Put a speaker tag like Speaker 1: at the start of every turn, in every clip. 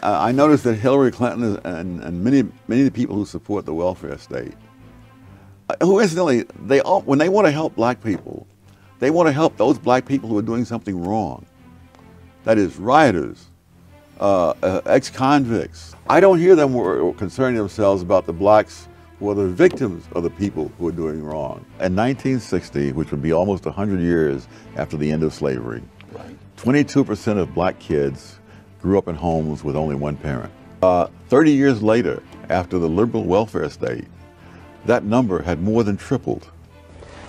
Speaker 1: I noticed that Hillary Clinton and many of the people who support the welfare state, who incidentally, when they want to help black people, they want to help those black people who are doing something wrong. That is, rioters, ex-convicts. I don't hear them concerning themselves about the blacks who are the victims of the people who are doing wrong. In 1960, which would be almost 100 years after the end of slavery, 22% of black kids grew up in homes with only one parent. 30 years later, after the liberal welfare state, that number had more than tripled.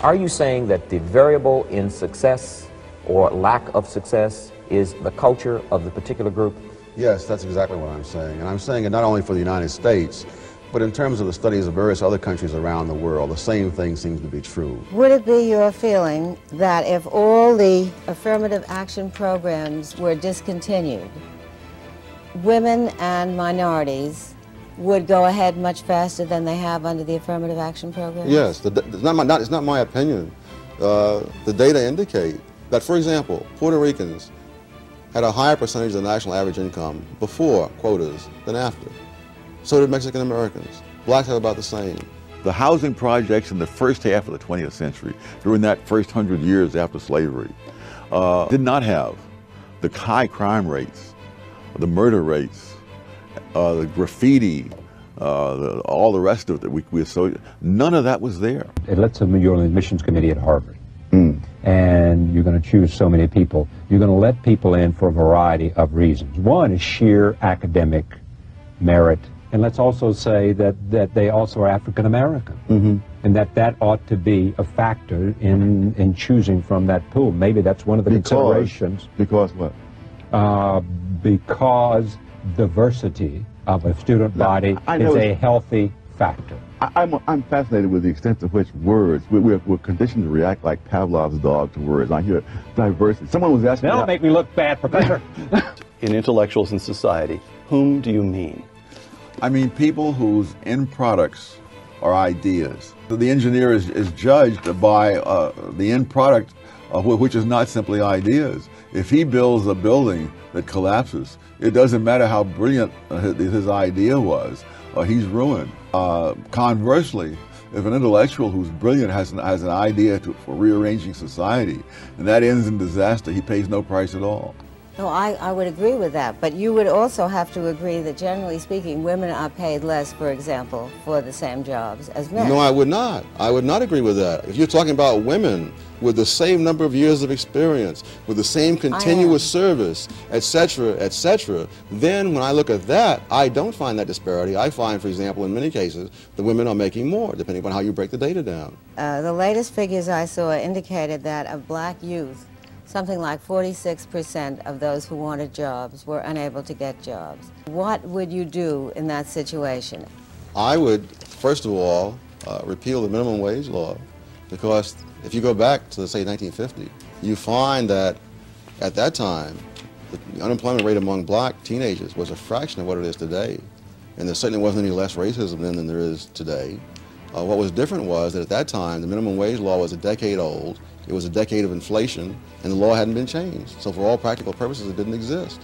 Speaker 2: Are you saying that the variable in success or lack of success is the culture of the particular group?
Speaker 3: Yes, that's exactly what I'm saying. And I'm saying it not only for the United States, but in terms of the studies of various other countries around the world, the same thing seems to be true.
Speaker 4: Would it be your feeling that if all the affirmative action programs were discontinued, women and minorities would go ahead much faster than they have under the affirmative action program?
Speaker 3: Yes, it's not my opinion. The data indicate that, for example, Puerto Ricans had a higher percentage of the national average income before quotas than after. So did Mexican Americans. Blacks have about the same.
Speaker 1: The housing projects in the first half of the 20th century, during that first 100 years after slavery, did not have the high crime rates, the murder rates, the graffiti, all the rest of it that we associate. None of that was there.
Speaker 5: Let's say you're on the admissions committee at Harvard, and you're going to choose so many people. You're going to let people in for a variety of reasons. One is sheer academic merit, and let's also say that they also are African American, and that ought to be a factor in choosing from that pool. Maybe that's one of the considerations.
Speaker 1: Because what?
Speaker 5: Because diversity of a student body is a healthy factor.
Speaker 1: I'm fascinated with the extent to which words, we're conditioned to react like Pavlov's dog to words. I hear diversity. Someone was asking...
Speaker 5: Don't make me look bad, Professor.
Speaker 6: In intellectuals in society, whom do you mean?
Speaker 1: I mean people whose end products are ideas. The engineer is judged by the end product, which is not simply ideas. If he builds a building that collapses, it doesn't matter how brilliant his idea was, he's ruined. Conversely, if an intellectual who's brilliant has an idea for rearranging society, and that ends in disaster, he pays no price at all.
Speaker 4: No, I would agree with that, but you would also have to agree that generally speaking, women are paid less, for example, for the same jobs as men.
Speaker 3: No, I would not. I would not agree with that. If you're talking about women with the same number of years of experience, with the same continuous service, etc., then when I look at that, I don't find that disparity. I find, for example, in many cases, the women are making more, depending on how you break the data down.
Speaker 4: The latest figures I saw indicated that of black youth, something like 46% of those who wanted jobs were unable to get jobs. What would you do in that situation?
Speaker 3: I would, first of all, repeal the minimum wage law, because if you go back to, say, 1950, you find that at that time, the unemployment rate among black teenagers was a fraction of what it is today. And there certainly wasn't any less racism then than there is today. What was different was that at that time, the minimum wage law was a decade old. It was a decade of inflation, and the law hadn't been changed. So for all practical purposes, it didn't exist.